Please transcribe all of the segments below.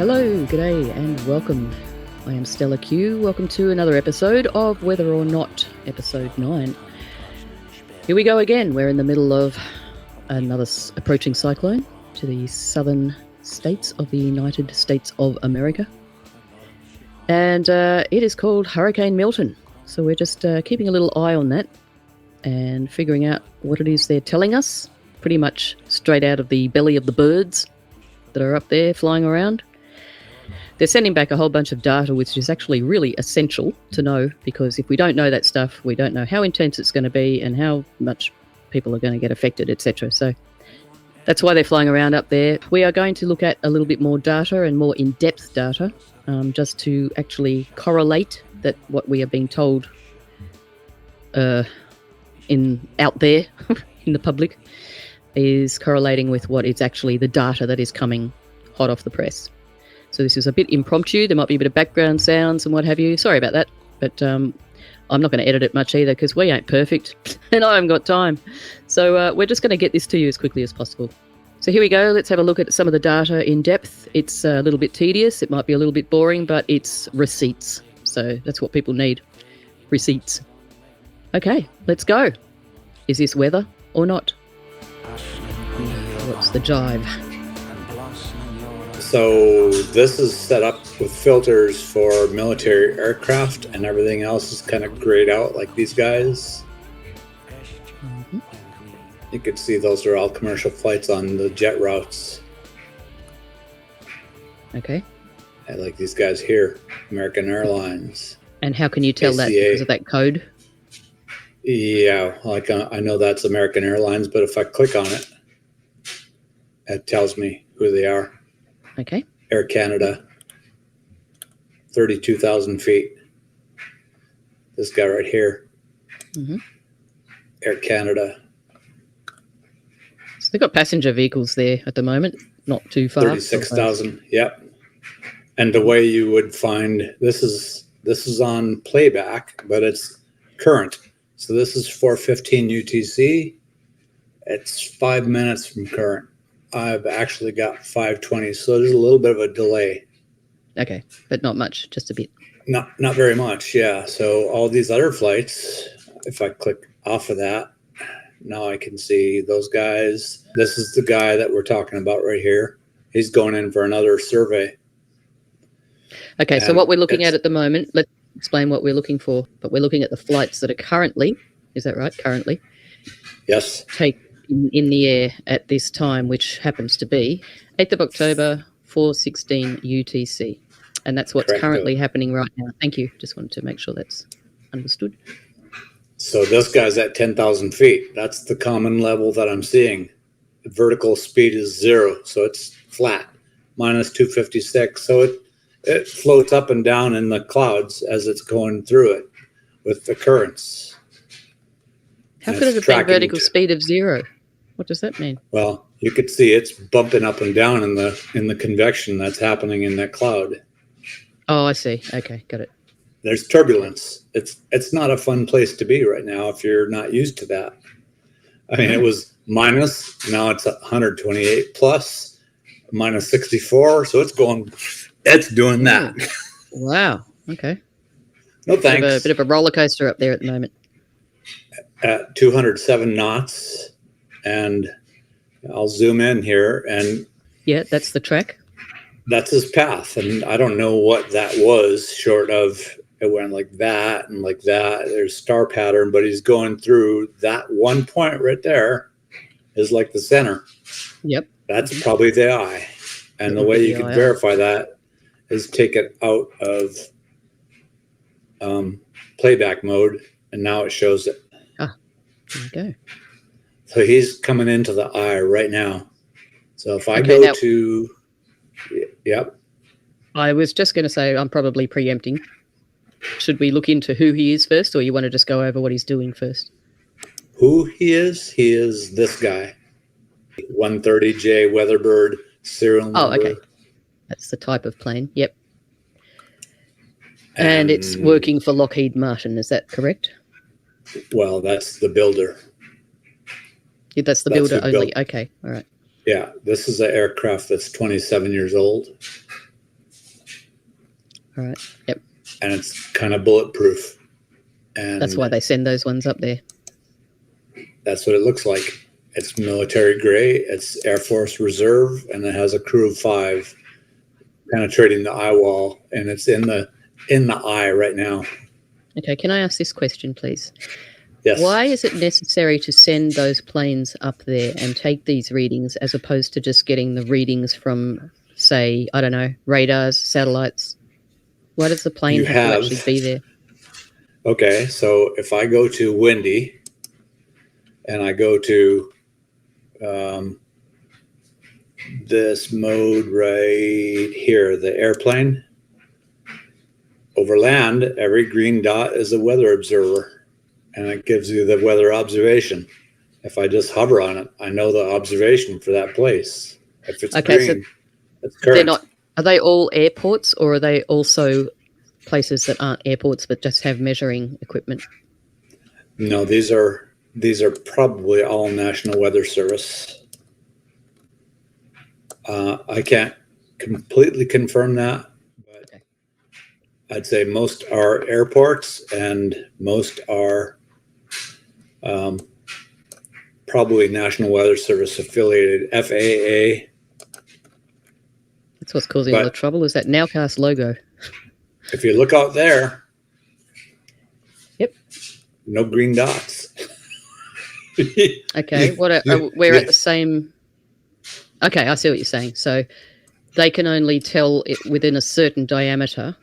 Hello, g'day, and welcome. I am Stella Q. Welcome to another episode of Whether or Not, episode 9. Here we go again. We're in the middle of another approaching cyclone to the southern states of the United States of America. And it is called Hurricane Milton. So we're just keeping a little eye on that and figuring out what it is they're telling us, pretty much straight out of the belly of the birds that are up there flying around. They're sending back a whole bunch of data, which is actually really essential to know, because if we don't know that stuff, we don't know how intense it's going to be and how much people are going to get affected, etc. So that's why they're flying around up there. We are going to look at a little bit more data and more in-depth data, just to actually correlate that what we are being told out there in the public is correlating with what is actually the data that is coming hot off the press. So this is a bit impromptu. There might be a bit of background sounds and what have you. Sorry about that. But I'm not going to edit it much either, because we ain't perfect and I haven't got time. So we're just going to get this to you as quickly as possible. So here we go. Let's have a look at some of the data in depth. It's a little bit tedious. It might be a little bit boring, but it's receipts. So that's what people need. Receipts. Okay, let's go. Is this weather or not? What's the jive? So this is set up with filters for military aircraft, and everything else is kind of grayed out like these guys. Mm-hmm. You can see those are all commercial flights on the jet routes. Okay. And like these guys here, American Airlines. And how can you tell that because of that code? Yeah, like I know that's American Airlines, but if I click on it, it tells me who they are. Okay. Air Canada, 32,000 feet. This guy right here, mm-hmm. Air Canada. So they've got passenger vehicles there at the moment, not too far. 36,000, yep. And the way you would find, this is on playback, but it's current. So this is 4:15 UTC. It's 5 minutes from current. I've actually got 5:20, so there's a little bit of a delay. Okay, but not much, just a bit. Not very much, yeah. So all these other flights, if I click off of that, now I can see those guys. This is the guy that we're talking about right here. He's going in for another survey. Okay, so what we're looking at the moment, let's explain what we're looking for. But we're looking at the flights that are currently, is that right, currently? Yes. Take in the air at this time, which happens to be 8th of October, 4:16 UTC. And that's what's currently happening right now. Thank you. Just wanted to make sure that's understood. So this guy's at 10,000 feet. That's the common level that I'm seeing. The vertical speed is 0, so it's flat, minus 256. So it floats up and down in the clouds as it's going through it with the currents. How could it have been vertical speed of 0? What does that mean? Well, you could see it's bumping up and down in the convection that's happening in that cloud. Oh, I see. Okay, got it. There's turbulence. It's not a fun place to be right now if you're not used to that. I mean, it was minus, now it's 128 plus, minus 64, so it's doing that. Wow. Okay. No thanks. A bit of a roller coaster up there at the moment. At 207 knots, and I'll zoom in here, and yeah, that's the track. That's his path, and I don't know what that was, short of it went like that and like that. There's star pattern, but he's going through that one point right there is like the center. Yep. That's probably the eye, and the way you can verify that is take it out of playback mode, and now it shows it. There you go. So he's coming into the eye right now. So if I go to, yep. I was just going to say I'm probably preempting. Should we look into who he is first, or you want to just go over what he's doing first? Who he is this guy. 130J Weatherbird serial number. Oh, okay. That's the type of plane. Yep. And it's working for Lockheed Martin, is that correct? Well, that's the builder. Yeah, that's the builder only. Okay, all right. Yeah, this is an aircraft that's 27 years old. All right. Yep. And it's kind of bulletproof. And that's why they send those ones up there. That's what it looks like. It's military gray. It's Air Force Reserve, and it has a crew of 5 penetrating the eye wall, and it's in the eye right now. Okay, can I ask this question, please? Yes. Why is it necessary to send those planes up there and take these readings as opposed to just getting the readings from, say, I don't know, radars, satellites? Why does the plane have to actually be there? Okay, so if I go to Windy and I go to this mode right here, the airplane, over land, every green dot is a weather observer, and it gives you the weather observation. If I just hover on it, I know the observation for that place. If it's green, so it's current. Are they all airports, or are they also places that aren't airports but just have measuring equipment? No, these are probably all National Weather Service. I can't completely confirm that, but okay. I'd say most are airports and most are probably National Weather Service affiliated, FAA. That's what's causing all the trouble, is that Nowcast logo. If you look out there, yep, no green dots. Okay, we're at the same. Okay, I see what you're saying. So they can only tell it within a certain diameter.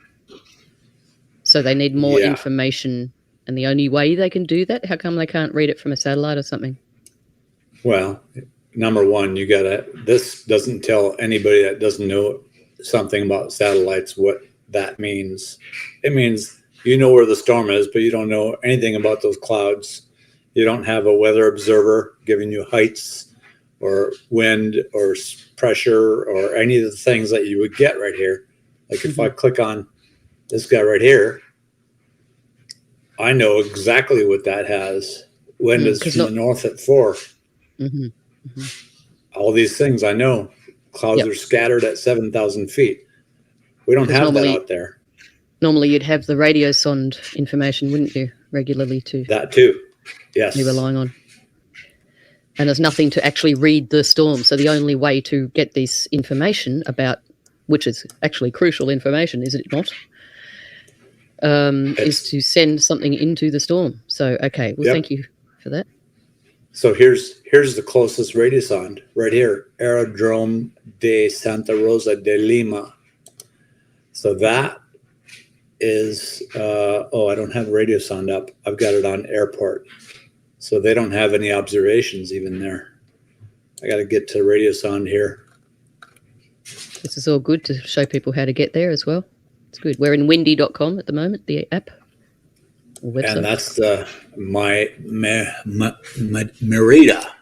So they need more information, and the only way they can do that, how come they can't read it from a satellite or something? Well, number one, this doesn't tell anybody that doesn't know something about satellites what that means. It means you know where the storm is, but you don't know anything about those clouds. You don't have a weather observer giving you heights or wind or pressure or any of the things that you would get right here. Like if I click on this guy right here, I know exactly what that has. Wind is from the north at 4. All these things I know. Clouds are scattered at 7,000 feet. We don't have that out there. Normally you'd have the radiosonde information, wouldn't you, regularly too? That too, yes. You're relying on. And there's nothing to actually read the storm. So the only way to get this information about, which is actually crucial information, is it not? Is to send something into the storm. So, okay, well, thank you for that. So here's the closest radiosonde right here, Aerodrome de Santa Rosa de Lima. So that is, I don't have radiosonde up. I've got it on airport. So they don't have any observations even there. I got to get to radiosonde here. This is all good to show people how to get there as well. It's good. We're in windy.com at the moment, the app. Website. And that's my Merida.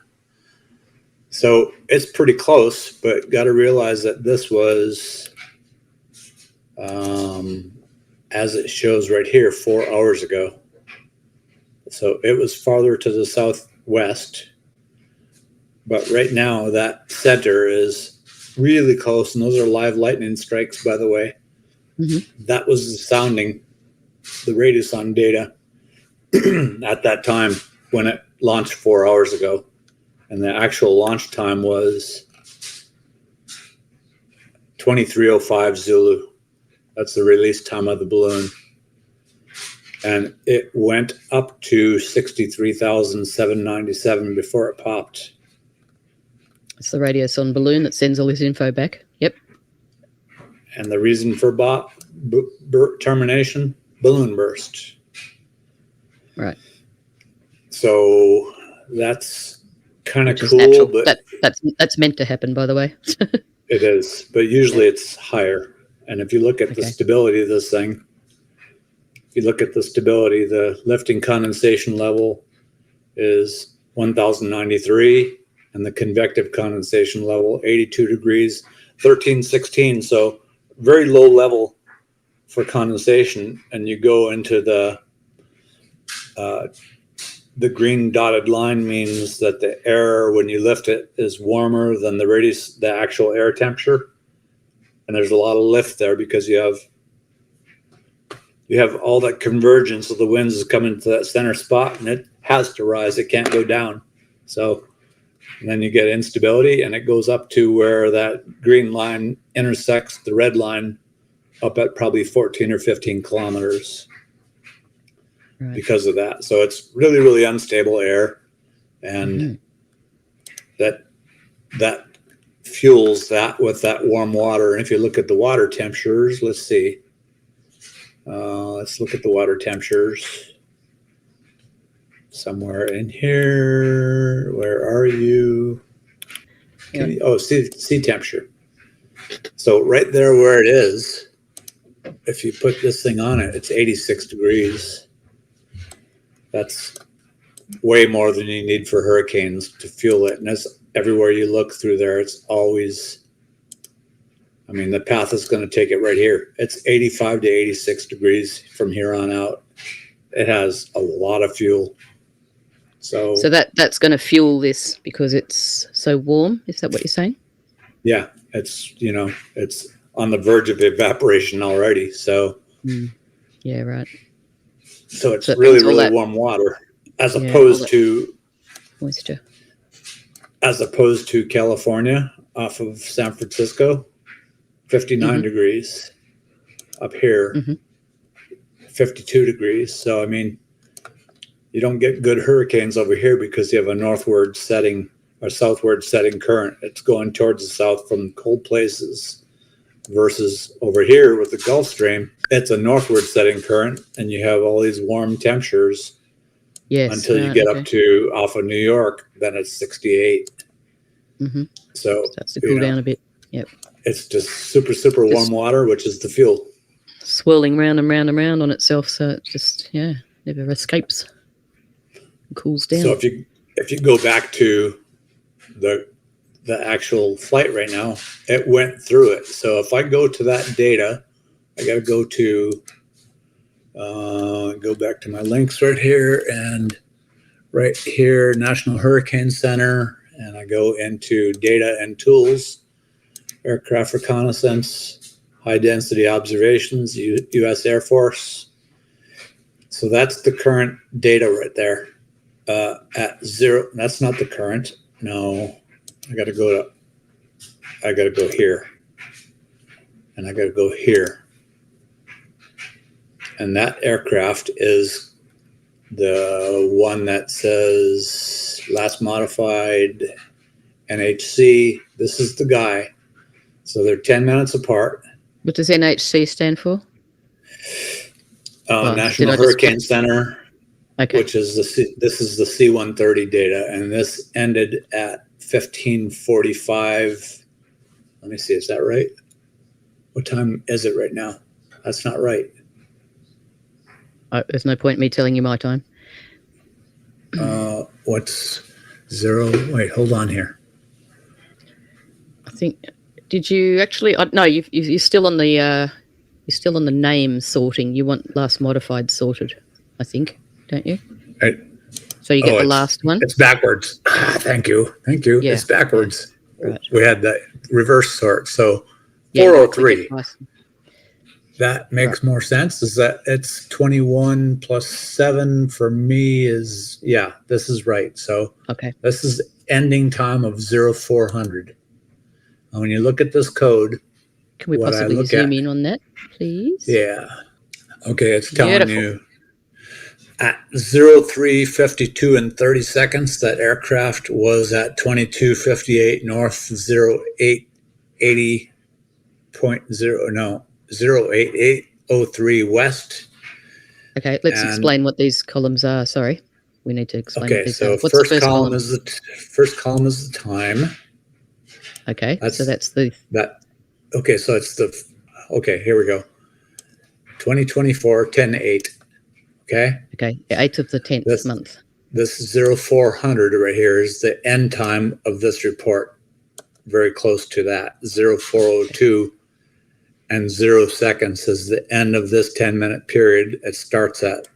So it's pretty close, but got to realize that this was, as it shows right here, 4 hours ago. So it was farther to the southwest. But right now that center is really close. And those are live lightning strikes, by the way. That was the sounding, the radiosonde data at that time when it launched 4 hours ago. And the actual launch time was 23:05 Zulu. That's the release time of the balloon. And it went up to 63,797 before it popped. It's the radiosonde balloon that sends all this info back. Yep. And the reason for termination, balloon burst. Right. So that's kind of cool, but that's meant to happen, by the way. It is, but usually it's higher. And if you look at the stability of this thing, the lifting condensation level is 1,093, and the convective condensation level 82 degrees, 1316. So very low level for condensation, and you go into the green dotted line means that the air, when you lift it, is warmer than the actual air temperature, and there's a lot of lift there because you have you have all that convergence of the winds is coming to that center spot, and it has to rise. It can't go down. So and then you get instability, and it goes up to where that green line intersects the red line up at probably 14 or 15 kilometers because of that. So it's really, really unstable air, and that fuels that with that warm water. And if you look at the water temperatures, let's see. Let's look at the water temperatures. Somewhere in here. Where are you? Sea temperature. So right there where it is, if you put this thing on it, it's 86 degrees. That's way more than you need for hurricanes to fuel it. And that's everywhere you look through there, it's always, I mean, the path is going to take it right here. It's 85 to 86 degrees from here on out. It has a lot of fuel. So that's going to fuel this because it's so warm. Is that what you're saying? Yeah, it's, you know, it's on the verge of evaporation already. So yeah, right. So it's really, really warm water as opposed to moisture. As opposed to California off of San Francisco, 59 degrees up here, 52 degrees. So, I mean, you don't get good hurricanes over here because you have a northward setting or southward setting current. It's going towards the south from cold places versus over here with the Gulf Stream. It's a northward setting current, and you have all these warm temperatures until you get up to off of New York. Then it's 68. So starts to cool down a bit. Yep. It's just super, super warm water, which is the fuel. Swirling round and round and round on itself, so it just never escapes. It cools down. So if you go back to the actual flight right now, it went through it. So if I go to that data, I got to go to go back to my links right here, and right here, National Hurricane Center, and I go into data and tools, aircraft reconnaissance, high density observations, U.S. Air Force. So that's the current data right there at 0. That's not the current. No, I got to go here, and I got to go here. And that aircraft is the one that says last modified NHC. This is the guy. So they're 10 minutes apart. What does NHC stand for? National Hurricane Center, which is this is the C-130 data, and this ended at 15:45. Let me see, is that right? What time is it right now? That's not right. There's no point in me telling you my time. What's 0? Wait, hold on here. I think. Did you actually? No, you're still on the. You're still on the name sorting. You want last modified sorted, I think, don't you? Right. So you get the last one. It's backwards. Thank you. Yeah. It's backwards. Right. We had the reverse sort. So 403. That makes more sense. Is that it's 21 plus 7 for me is, this is right. So this is ending time of 0400. And when you look at this code, can we possibly zoom in on that, please? Yeah. Okay, it's telling you at 03:52 and 30 seconds, that aircraft was at 2258 north, 08803 west. Okay, let's explain what these columns are. Sorry, we need to explain. Okay, so first column is the time. Okay, so that's the Okay, so it's here we go. 2024 10/8. Okay. 8th of the 10th month. This 0400 right here is the end time of this report. Very close to that. 0402 and 0 seconds is the end of this 10-minute period. It starts at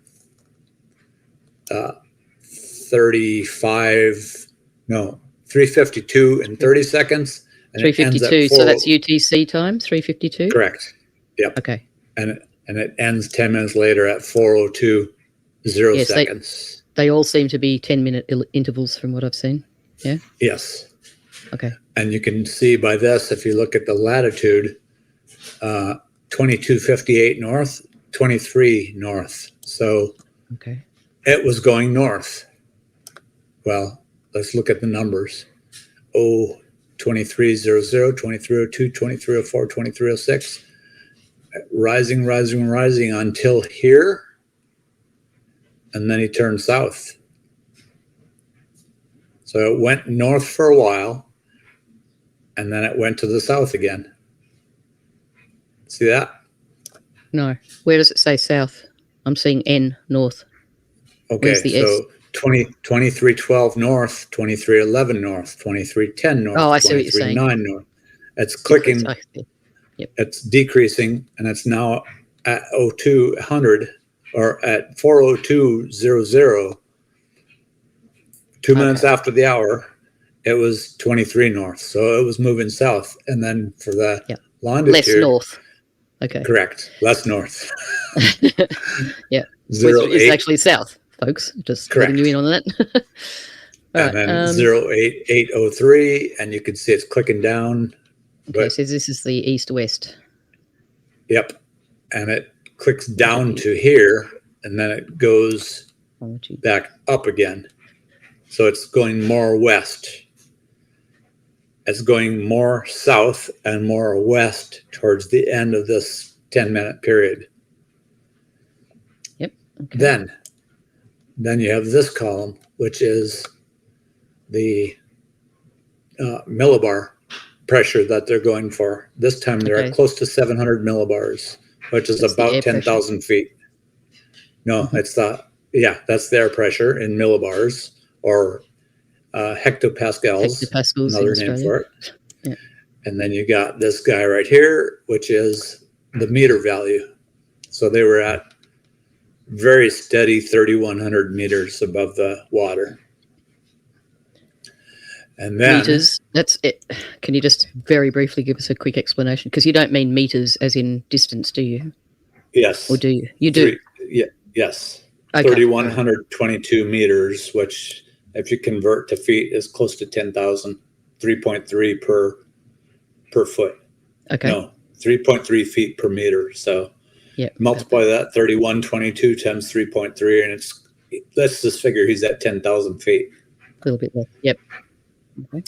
3:52 and 30 seconds. 3:52. So that's UTC time. 3:52. Correct. Yep. Okay. And and it ends 10 minutes later at 4:02 Yes, seconds. They all seem to be 10-minute intervals from what I've seen. Yeah. Yes. Okay. And you can see by this, if you look at the latitude, 2258 north, 23 north. So okay, it was going north. Well, let's look at the numbers. 2300, 2302, 2304, 2306. Rising, rising, rising until here. And then he turned south. So it went north for a while, and then it went to the south again. See that? No. Where does it say south? I'm seeing N, north. Okay, Where's the so 2312 north, 2311 north, 2310 north, Oh, I see what you're saying. 2309 north. It's clicking, Yep. it's decreasing, and it's now at 0200 or at 4:02:00. 2 minutes after the hour, it was 23 north. So it was moving south. And then for the longitude. Less north. Okay. Correct. Less north. Yeah. 08. It's actually south, folks. Just letting you in on that. And then 08803, and you can see it's clicking down. Okay, so this is the east-west. Yep. And it clicks down to here, and then it goes back up again. So it's going more west. It's going more south and more west towards the end of this 10-minute period. Yep. Okay. Then you have this column, which is the millibar pressure that they're going for. This time they're at close to 700 millibars, which is about 10,000 feet. No, it's that's their pressure in millibars, or hectopascals, another name for it. Yeah. And then you got this guy right here, which is the meter value. So they were at very steady 3,100 meters above the water. And then meters, that's it. Can you just very briefly give us a quick explanation? Because you don't mean meters as in distance, do you? Yes. Or do you? You do? Yes. Okay. 3,122 meters, which if you convert to feet is close to 10,000, 3.3 per foot. Okay. No, 3.3 feet per meter. So multiply that 3,122 times 3.3, and let's just figure he's at 10,000 feet. A little bit less. Yep. Okay.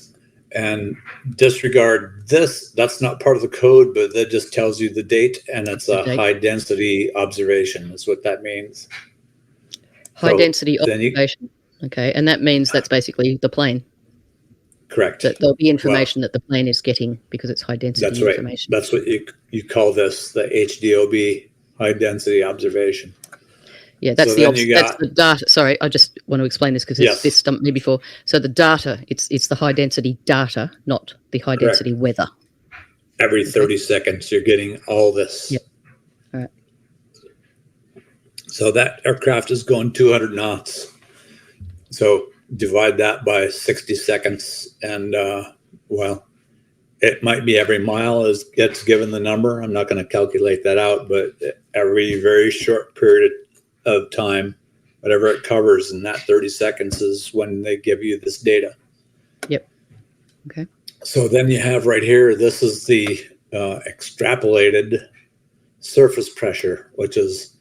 And disregard this. That's not part of the code, but that just tells you the date, and it's a high density observation. Is what that means. High density observation. Okay, and that means that's basically the plane. Correct. That there'll be information that the plane is getting because it's high density information. That's what you call this, the HDOB, high density observation. Yeah, that's the data. Sorry, I just want to explain this because this stumped me before. So the data, it's the high density data, not the high density weather. Every 30 seconds, you're getting all this. Yep. All right. So that aircraft is going 200 knots. So divide that by 60 seconds, and it might be every mile gets given the number. I'm not going to calculate that out, but every very short period of time, whatever it covers in that 30 seconds is when they give you this data. Yep. Okay. So then you have right here, this is the extrapolated surface pressure, which is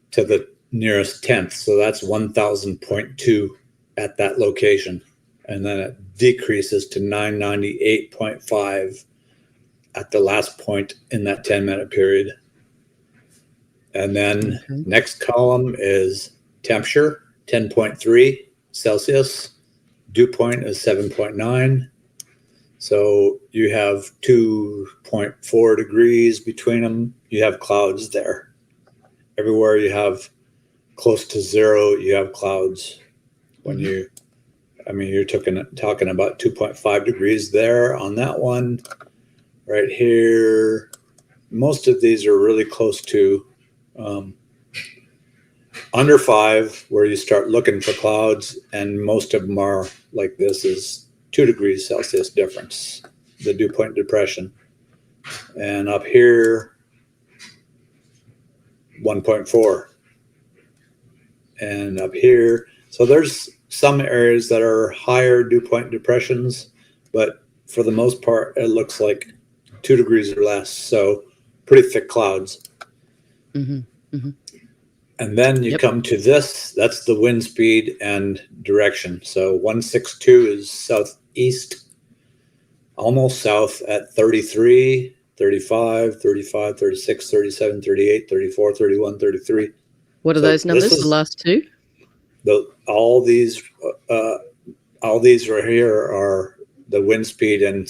to the nearest tenth. So that's 1,000.2 at that location. And then it decreases to 998.5 at the last point in that 10-minute period. And then next column is temperature, 10.3 Celsius. Dew point is 7.9. So you have 2.4 degrees between them. You have clouds there. Everywhere you have close to zero, you have clouds. When you're talking about 2.5 degrees there on that one. Right here, most of these are really close to under 5, where you start looking for clouds, and most of them are like this is 2 degrees Celsius difference, the dew point depression. And up here, 1.4. And up here, so there's some areas that are higher dew point depressions, but for the most part, it looks like 2 degrees or less. So pretty thick clouds. Mm-hmm. Mm-hmm. And then you come to this, that's the wind speed and direction. So 162 is southeast, almost south at 33, 35, 35, 36, 37, 38, 34, 31, 33. What are those numbers, the last two? All these right here are the wind speed and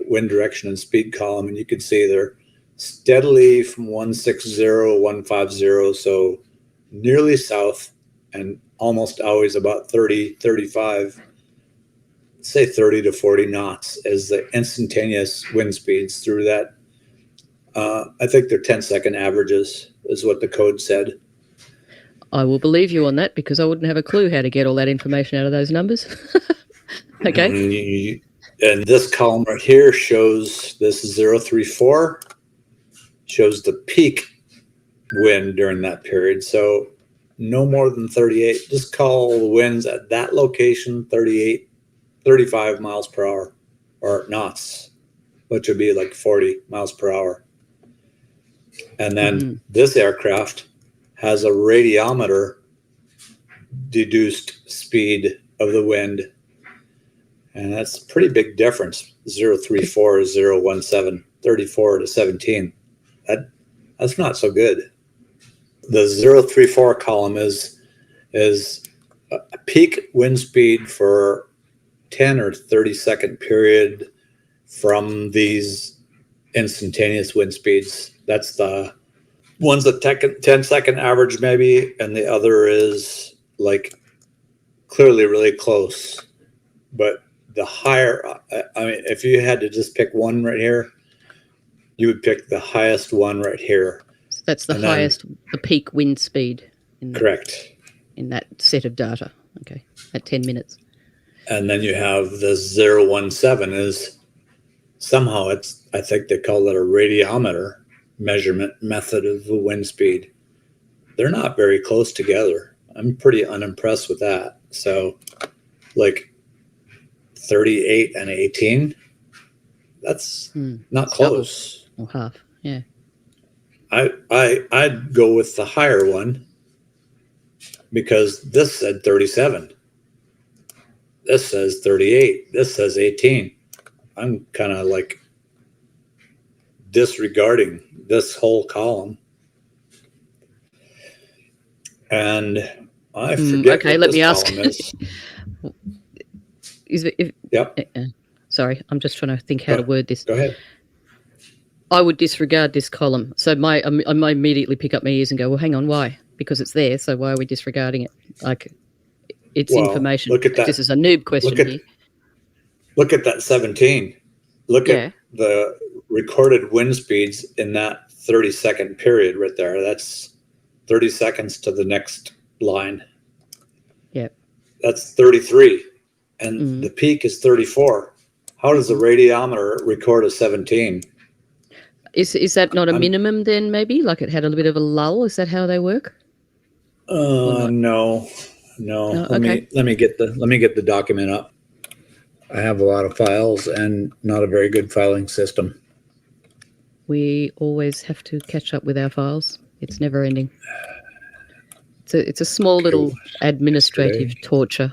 wind direction and speed column. And you can see they're steadily from 160, 150, so nearly south, and almost always about 30, 35, say 30 to 40 knots as the instantaneous wind speeds through that. I think they're 10-second averages is what the code said. I will believe you on that because I wouldn't have a clue how to get all that information out of those numbers. Okay. And this column right here shows this 034, shows the peak wind during that period. So no more than 38. Just call the winds at that location 38, 35 miles per hour or knots, which would be like 40 miles per hour. And then this aircraft has a radiometer deduced speed of the wind. And that's a pretty big difference. 034 is 017, 34 to 17. That's not so good. The 034 column is a peak wind speed for 10 or 30 second period from these instantaneous wind speeds. That's the one's a 10-second average maybe, and the other is like clearly really close. But the higher, I mean, if you had to just pick one right here, you would pick the highest one right here. So that's the highest, the peak wind speed. Correct. In that set of data. Okay, at 10 minutes. And then you have the 017 is somehow I think they call it a radiometer measurement method of the wind speed. They're not very close together. I'm pretty unimpressed with that. So like 38 and 18, that's not close. Or half, yeah. I'd go with the higher one because this said 37. This says 38. This says 18. I'm kind of like disregarding this whole column. And I forget okay, what let this me ask. column is. Yep. Sorry, I'm just trying to think how to word this. Go ahead. I would disregard this column. So I might immediately pick up my ears and go, well, hang on, why? Because it's there, so why are we disregarding it? Like, it's information. Look at that. This is a noob question here. Look at that 17. Look at the recorded wind speeds in that 30-second period right there. That's 30 seconds to the next line. Yeah. That's 33. And the peak is 34. How does the radiometer record a 17? Is that not a minimum then, maybe? Like it had a little bit of a lull? Is that how they work? No. Let me get the document up. I have a lot of files and not a very good filing system. We always have to catch up with our files. It's never ending. It's a small little administrative torture.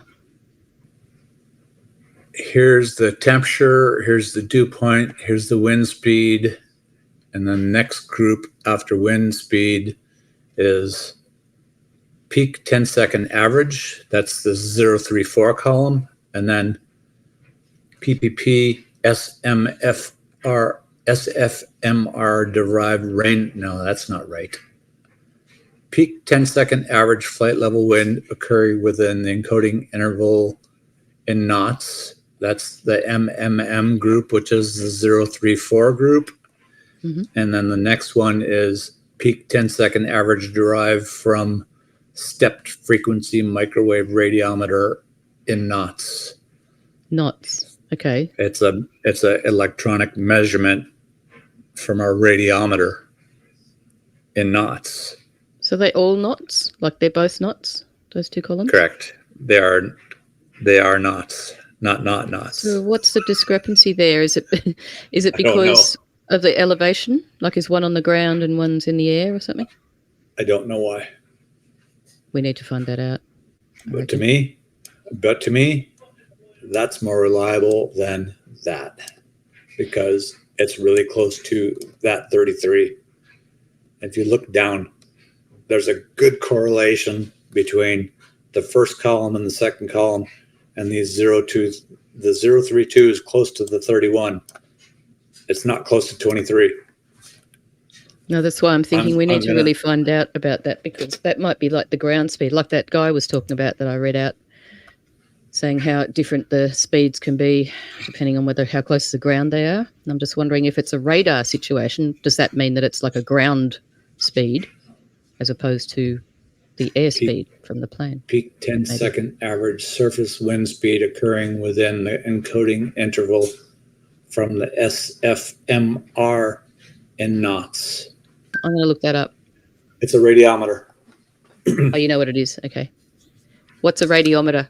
Here's the temperature, here's the dew point, here's the wind speed, and then the next group after wind speed is peak 10-second average. That's the 034 column, and then PPP SFMR derived rain. No, that's not right. Peak 10-second average flight level wind occurring within the encoding interval in knots. That's the MMM group, which is the 034 group. And then the next one is peak 10-second average derived from stepped frequency microwave radiometer in knots. Knots, okay. It's a electronic measurement from our radiometer in knots. So they all knots? Like they're both knots, those two columns? Correct. They are knots, not knots. So what's the discrepancy there? Is it I don't know. because of the elevation? Like is one on the ground and one's in the air or something? I don't know why. We need to find that out. But to me, that's more reliable than that because it's really close to that 33. If you look down, there's a good correlation between the first column and the second column and these 02. The 032 is close to the 31. It's not close to 23. No, that's why I'm thinking we need to really find out about that, because that might be like the ground speed, like that guy was talking about that I read out, saying how different the speeds can be depending on how close to the ground they are. And I'm just wondering if it's a radar situation, does that mean that it's like a ground speed as opposed to the airspeed from the plane? Peak 10-second average surface wind speed occurring within the encoding interval from the SFMR in knots. I'm going to look that up. It's a radiometer. Oh, you know what it is? Okay. What's a radiometer?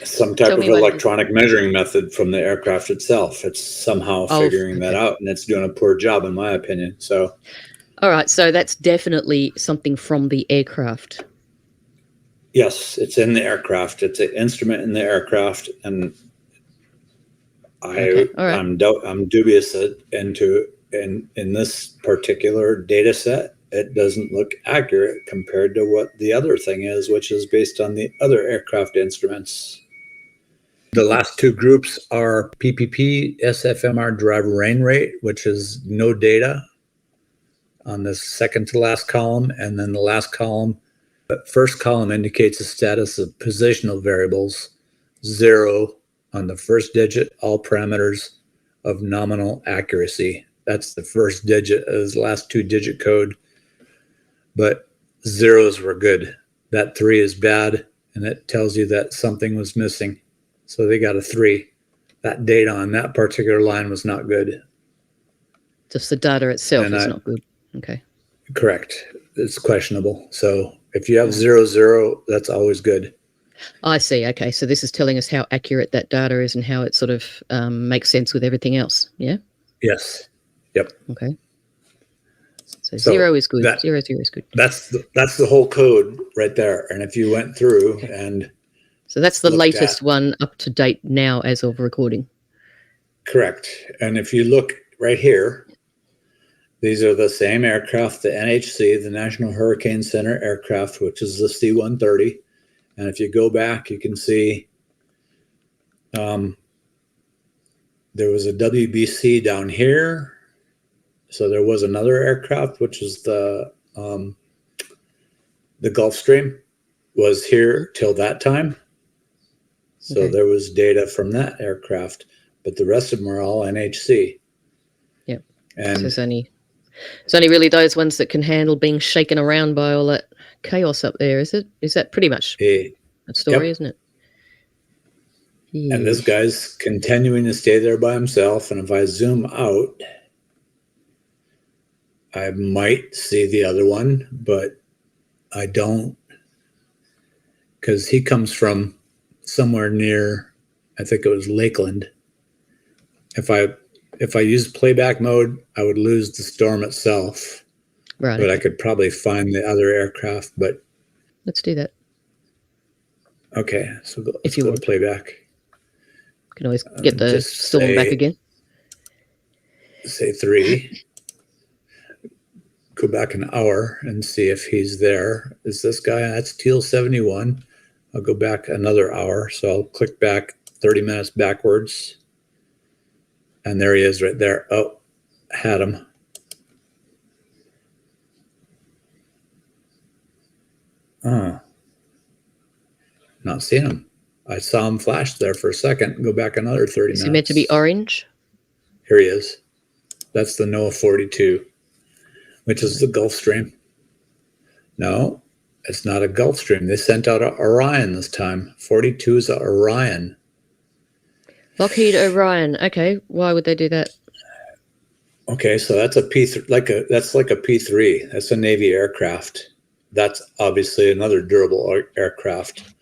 Some type of electronic measuring method from the aircraft itself. It's somehow figuring that out, and it's doing a poor job, in my opinion. So, all right. So that's definitely something from the aircraft. Yes, it's in the aircraft. It's an instrument in the aircraft, and I'm dubious that in this particular data set, it doesn't look accurate compared to what the other thing is, which is based on the other aircraft instruments. The last two groups are PPP, SFMR derived rain rate, which is no data on the second to last column. And then the last column, the first column indicates the status of positional variables, 0 on the first digit, all parameters of nominal accuracy. That's the first digit as last 2-digit code, but zeros were good. That 3 is bad, and it tells you that something was missing. So they got a 3. That data on that particular line was not good. Just the data itself is not good. Okay. Correct. It's questionable. So if you have 00, that's always good. I see. Okay. So this is telling us how accurate that data is and how it sort of makes sense with everything else. Yeah? Yes. Yep. Okay. So 0 is good. 0 is good. That's the whole code right there. And if you went through and... So that's the latest one up to date now as of recording. Correct. And if you look right here, these are the same aircraft, the NHC, the National Hurricane Center aircraft, which is the C-130. And if you go back, you can see there was a WBC down here. So there was another aircraft, which is the Gulfstream, was here till that time. So there was data from that aircraft, but the rest of them are all NHC. Yep. And so it's only really those ones that can handle being shaken around by all that chaos up there, is it? Is that pretty much that story, isn't it? Yeah. And this guy's continuing to stay there by himself. And if I zoom out, I might see the other one, but I don't, because he comes from somewhere near, I think it was Lakeland. If I used playback mode, I would lose the storm itself. Right. But I could probably find the other aircraft. But let's do that. Okay, so let's go to playback. You can always get the storm back again. Say 3. Go back an hour and see if he's there. Is this guy? That's Teal 71. I'll go back another hour. So I'll click back 30 minutes backwards. And there he is right there. Oh, had him. Oh, not seeing him. I saw him flash there for a second. Go back another 30 minutes. Is he meant to be orange? Here he is. That's the NOAA 42, which is the Gulfstream. No, it's not a Gulfstream. They sent out an Orion this time. 42 is an Orion. Lockheed Orion. Okay, why would they do that? Okay, so that's a P3, that's like a P3. That's a Navy aircraft. That's obviously another durable aircraft.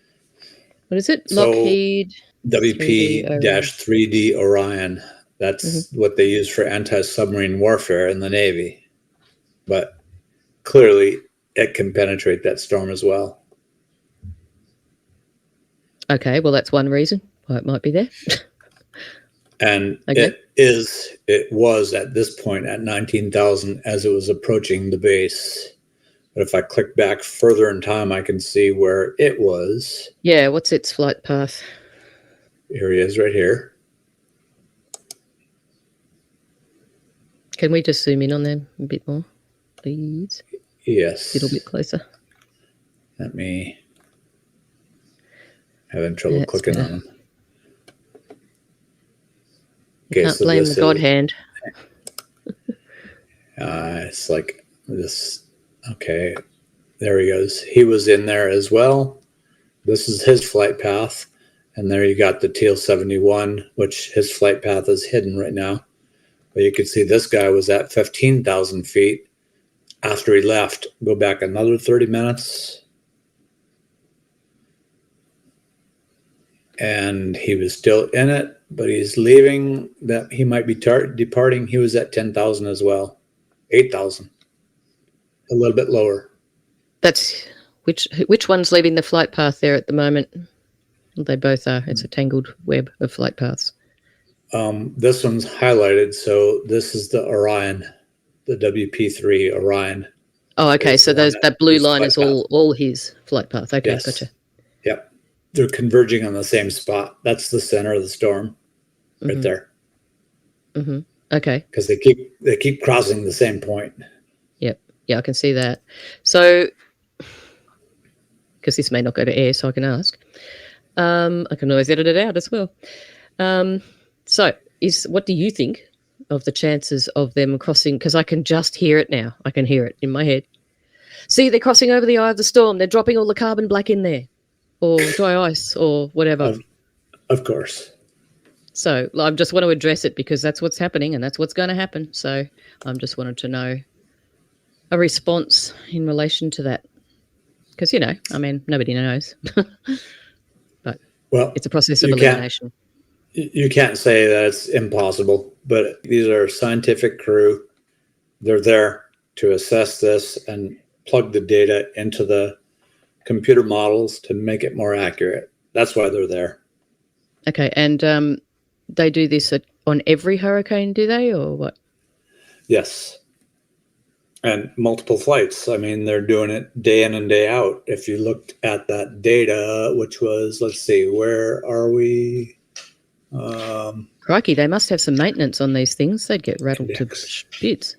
What is it? So Lockheed 3D Orion. WP-3D Orion. That's what they use for anti-submarine warfare in the Navy. But clearly, it can penetrate that storm as well. Okay, well, that's one reason why it might be there. And Okay. it was at this point at 19,000 as it was approaching the base. But if I click back further in time, I can see where it was. Yeah, what's its flight path? Here he is right here. Can we just zoom in on them a bit more, please? Yes. A little bit closer. Let me... Having trouble That's clicking better. on them. You can't blame the God hand. It's like this. Okay, there he goes. He was in there as well. This is his flight path. And there you got the Teal 71, which his flight path is hidden right now. But you can see this guy was at 15,000 feet after he left. Go back another 30 minutes. And he was still in it, but he's leaving. That he might be departing. He was at 10,000 as well. 8,000. A little bit lower. That's which one's leaving the flight path there at the moment? They both are. It's a tangled web of flight paths. This one's highlighted, so this is the Orion, the WP3 Orion. Oh, okay. So that blue line is all his flight path. Okay, yes. Gotcha. Yep, they're converging on the same spot. That's the center of the storm, right there. Mm-hmm. Okay. Because they keep crossing the same point. Yep. Yeah, I can see that. So, because this may not go to air, so I can ask. I can always edit it out as well. So, what do you think of the chances of them crossing? Because I can just hear it now. I can hear it in my head. See, they're crossing over the eye of the storm. They're dropping all the carbon black in there, or dry ice, or whatever. Of course. So I just want to address it because that's what's happening and that's what's going to happen. So I just wanted to know a response in relation to that. Because, nobody knows. But it's a process of elimination. You can't say that it's impossible, but these are scientific crew. They're there to assess this and plug the data into the computer models to make it more accurate. That's why they're there. Okay, and they do this on every hurricane, do they, or what? Yes. And multiple flights. I mean, they're doing it day in and day out. If you looked at that data, which was, let's see, where are we? Crikey, they must have some maintenance on these things. They'd get rattled to bits.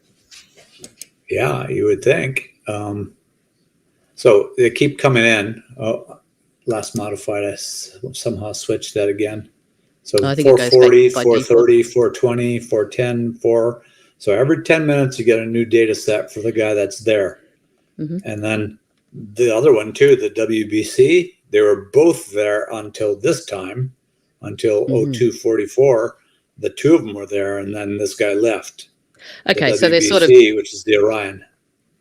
Yeah, you would think. So they keep coming in. Oh, last modified, I somehow switched that again. So 440, 430, 420, 410, 4. So every 10 minutes, you get a new data set for the guy that's there. Mm-hmm. And then the other one, too, the WBC, they were both there until this time, until 0244. The two of them were there, and then this guy left. Okay, the WBC, so they're sort of... which is the Orion.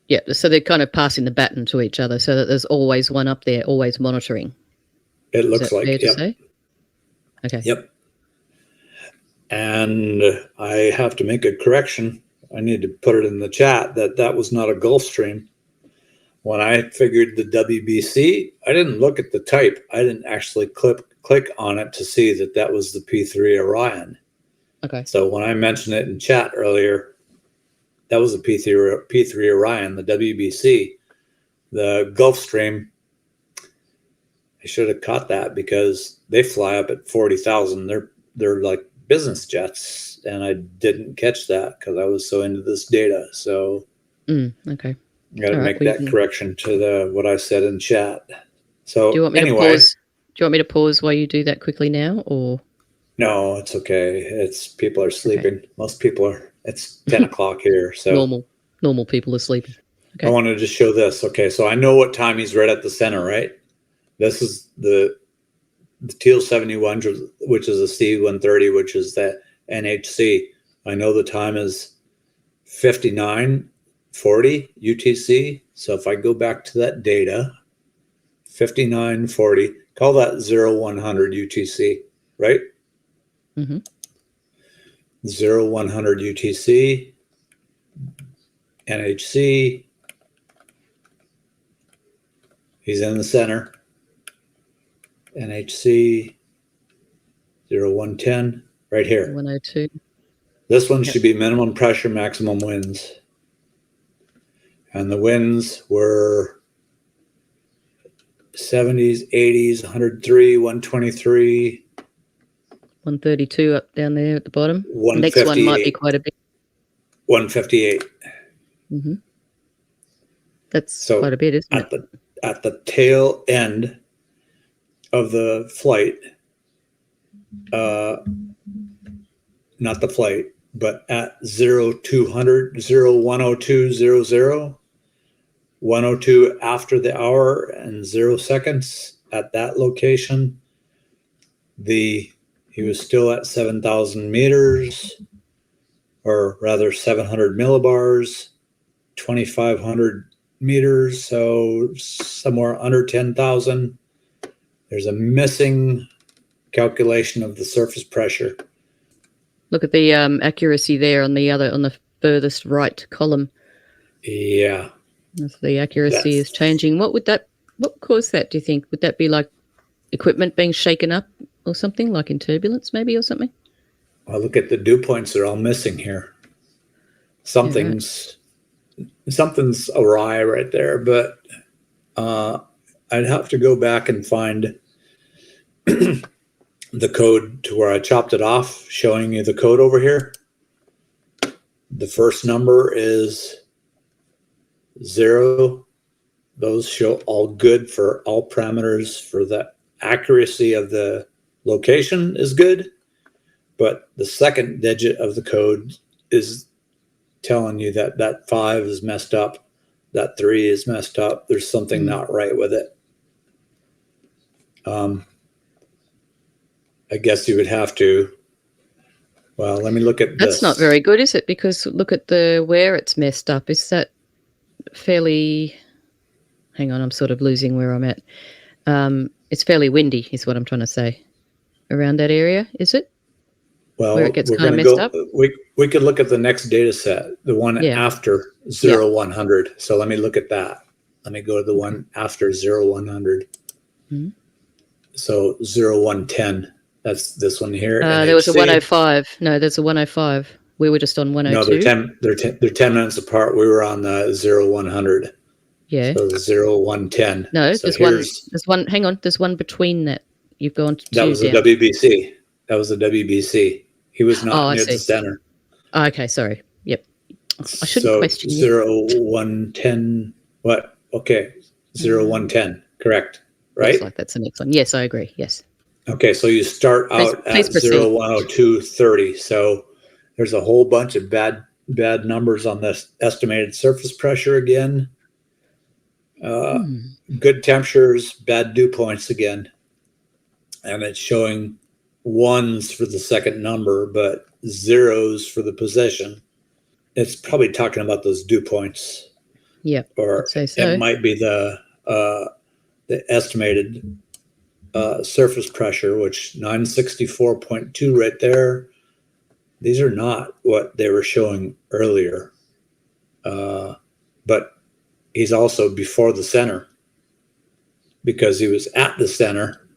Yeah, so they're kind of passing the baton to each other so that there's always one up there, always monitoring. It looks like, fair to say? Okay. Yep. And I have to make a correction. I need to put it in the chat that was not a Gulf Stream. When I figured the WBC, I didn't look at the type. I didn't actually click on it to see that was the P3 Orion. Okay. So when I mentioned it in chat earlier, that was a P3 Orion, the WBC. The Gulf Stream, I should have caught that because they fly up at 40,000. They're like business jets, and I didn't catch that because I was so into this data. So okay, I got to make that correction to what I said in chat. So do you want me to pause? Do you want me to pause while you do that quickly now, or? No, it's okay. People are sleeping. Okay. Most people are. It's 10 o'clock here, so normal people are sleeping. Okay. I wanted to show this. Okay, so I know what time he's right at the center, right? This is the Teal 71, which is a C-130, which is that NHC. I know the time is 5940 UTC. So if I go back to that data, 5940, call that 0100 UTC, right? Mm-hmm. 0100 UTC, NHC. He's in the center. NHC 0110, right here. 102. This one should be minimum pressure, maximum winds. And the winds were 70s, 80s, 103, 123. 132 up down there at the bottom. The next one 158. might be quite a bit. 158. Mm-hmm. That's quite a bit, isn't it? At the tail end of the flight, not the flight, but at 0200, 010200, 102 after the hour and 0 seconds at that location, he was still at 7,000 meters, or rather 700 millibars, 2,500 meters, so somewhere under 10,000. There's a missing calculation of the surface pressure. Look at the accuracy there on the furthest right column. Yeah. As the accuracy is changing. What caused that, do you think? Would that be like equipment being shaken up or something, like in turbulence maybe or something? Well, look at the dew points. They're all missing here. Something's awry right there, but I'd have to go back and find the code to where I chopped it off, showing you the code over here. The first number is 0. Those show all good for all parameters. For the accuracy of the location is good, but the second digit of the code is telling you that 5 is messed up, that 3 is messed up. There's something not right with it. I guess you would have to. Well, let me look at this. That's not very good, is it? Because look at where it's messed up. Is that fairly? Hang on, I'm sort of losing where I'm at. It's fairly windy, is what I'm trying to say. Around that area, is it? Well, where it gets kind of messed up. We could look at the next data set, the one after 0100. So let me look at that. Let me go to the one after 0100. Mm-hmm. So 0110. That's this one here. There was a 105. No, there's a 105. We were just on 102. No, they're 10 minutes apart. We were on the 0100. Yeah. So 0110. No, so there's one. Hang on, there's one between that. You've gone to that was the WBC. That was the WBC. He was not near the center. Oh, okay, sorry. Yep. I shouldn't question you. 0110. What? Okay. 0110. Correct. Right? Looks like that's the next one. Yes, I agree. Yes. Okay, so you start out at 0102.30. So there's a whole bunch of bad numbers on this estimated surface pressure again. Good temperatures, bad dew points again. And it's showing 1s for the second number, but 0s for the position. It's probably talking about those dew points. Yeah, or I'd say so. It might be the estimated surface pressure, which 964.2 right there. These are not what they were showing earlier, but he's also before the center because he was at the center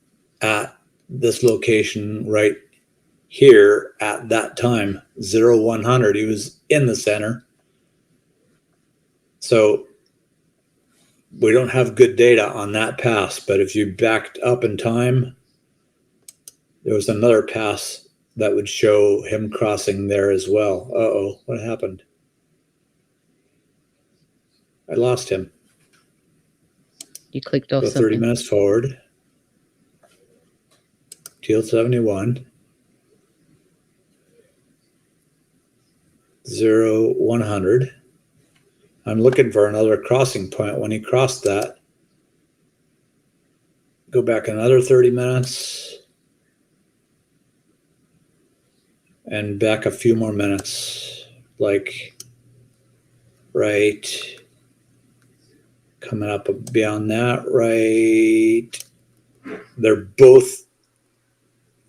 at this location right here at that time, 0100. He was in the center. So we don't have good data on that pass, but if you backed up in time, there was another pass that would show him crossing there as well. Uh-oh, what happened? I lost him. You clicked off Go 30 something. minutes forward. Teal 71. 0100. I'm looking for another crossing point. When he crossed that, go back another 30 minutes and back a few more minutes, like right. Coming up beyond that, right. They're both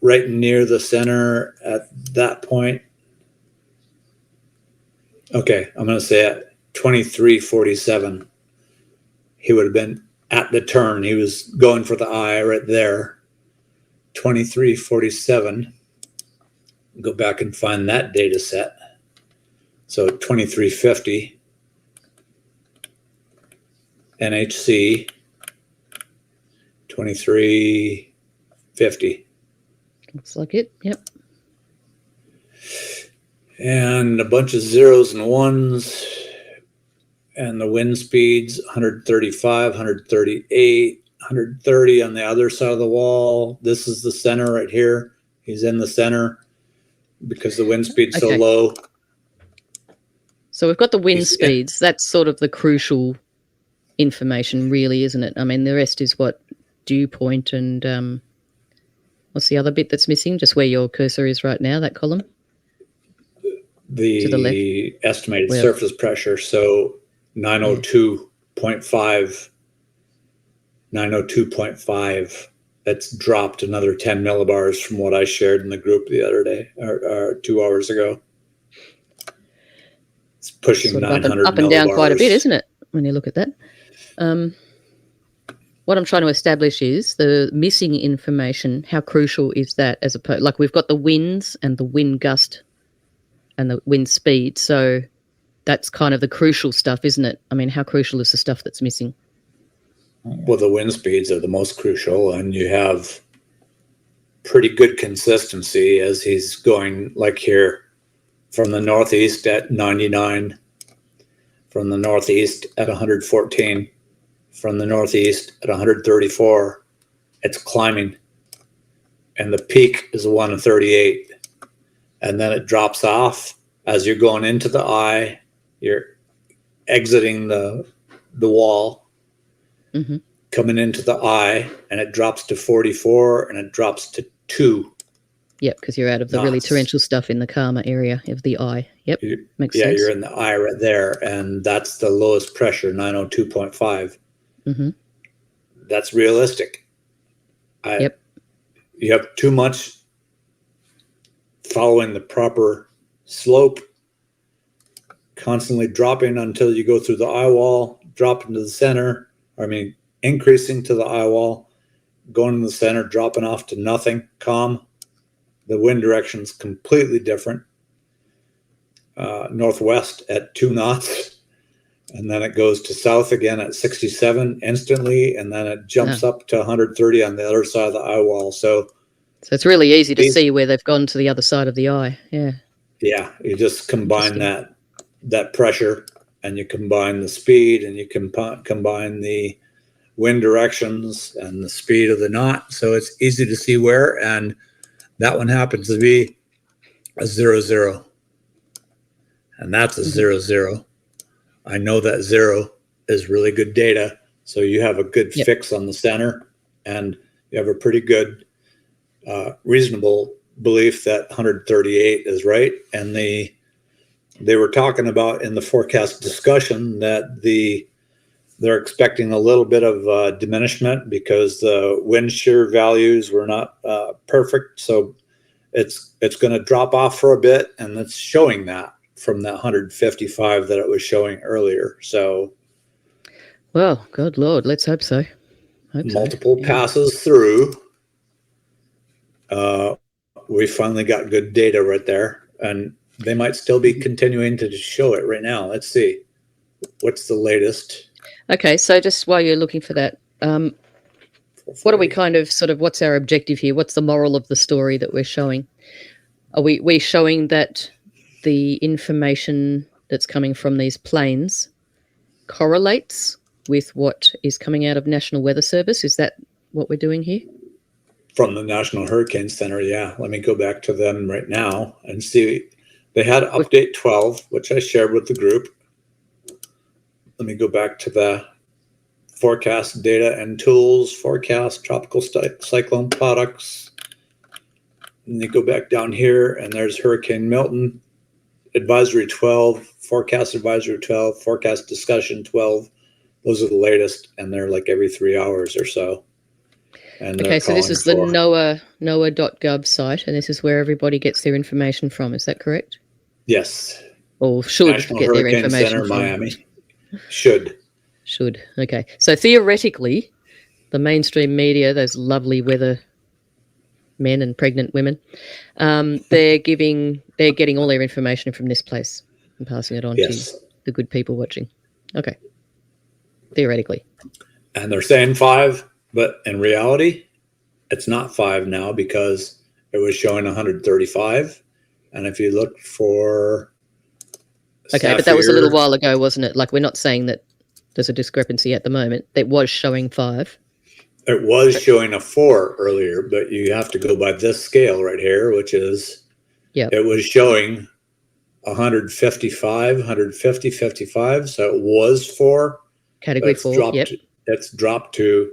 right near the center at that point. Okay, I'm going to say at 2347, he would have been at the turn. He was going for the eye right there. 2347. Go back and find that data set. So 2350. NHC 2350. Looks like it. Yep. And a bunch of zeros and ones. And the wind speeds 135, 138, 130 on the other side of the wall. This is the center right here. He's in the center because the wind speed's so low. So we've got the wind speeds. That's sort of the crucial information, really, isn't it? I mean, the rest is what dew point and what's the other bit that's missing? Just where your cursor is right now, that column? To the left. Estimated surface pressure. So 902.5. 902.5. That's dropped another 10 millibars from what I shared in the group the other day, or 2 hours ago. It's pushing sort of 900 up and down quite a bit, isn't it, when you look at that? What I'm trying to establish is the missing information. How crucial is that? As opposed, like we've got the winds and the wind gust and the wind speed. So that's kind of the crucial stuff, isn't it? I mean, how crucial is the stuff that's missing? Well, the wind speeds are the most crucial, and you have pretty good consistency as he's going like here from the northeast at 99, from the northeast at 114, from the northeast at 134. It's climbing, and the peak is 138, and then it drops off as you're going into the eye. You're exiting the wall. Mm-hmm. Coming into the eye, and it drops to 44, and it drops to 2. Yep, because you're out of the really torrential stuff in the calmer area of the eye. Yep, makes sense. Yeah, you're in the eye right there, and that's the lowest pressure, 902.5. Mm-hmm. That's realistic. Yep. You have too much following the proper slope, constantly dropping until you go through the eye wall, drop into the center. Increasing to the eye wall, going to the center, dropping off to nothing, calm. The wind direction's completely different. Northwest at 2 knots, and then it goes to south again at 67 instantly, and then it jumps up to 130 on the other side of the eye wall. So it's really easy to see where they've gone to the other side of the eye. Yeah. Yeah, you just combine that pressure, and you combine the speed, and you combine the wind directions and the speed of the knot, so it's easy to see where. And that one happens to be a 00, and that's a 00. I know that 0 is really good data, so you have a good fix on the center, and you have a pretty good reasonable belief that 138 is right. And they were talking about in the forecast discussion that they're expecting a little bit of diminishment because the wind shear values were not perfect. So it's going to drop off for a bit, and it's showing that from that 155 that it was showing earlier. So, well, good Lord, let's hope so. Multiple passes through. We finally got good data right there, and they might still be continuing to show it right now. Let's see. What's the latest? Okay, so just while you're looking for that, what are we what's our objective here? What's the moral of the story that we're showing? Are we showing that the information that's coming from these planes correlates with what is coming out of National Weather Service? Is that what we're doing here? From the National Hurricane Center, yeah. Let me go back to them right now and see. They had update 12, which I shared with the group. Let me go back to the forecast data and tools, forecast tropical cyclone products. And you go back down here, and there's Hurricane Milton. advisory 12, forecast advisory 12, forecast discussion 12. Those are the latest, and they're like every 3 hours or so. And Okay, so this is the NOAA.gov site, and this is where everybody gets their information from. Is that correct? Yes. Or should National get their Hurricane information Center, from? Miami. Should. Okay. So theoretically, the mainstream media, those lovely weather men and pregnant women, they're getting all their information from this place and passing it on to the good people watching. Okay. Theoretically. And they're saying 5, but in reality, it's not 5 now because it was showing 135. And if you look for Okay, Saffir, but that was a little while ago, wasn't it? Like, we're not saying that there's a discrepancy at the moment. It was showing 5. It was showing a 4 earlier, but you have to go by this scale right here, which is, it was showing 155, 150, 55. So it was 4. Category 4, It's dropped to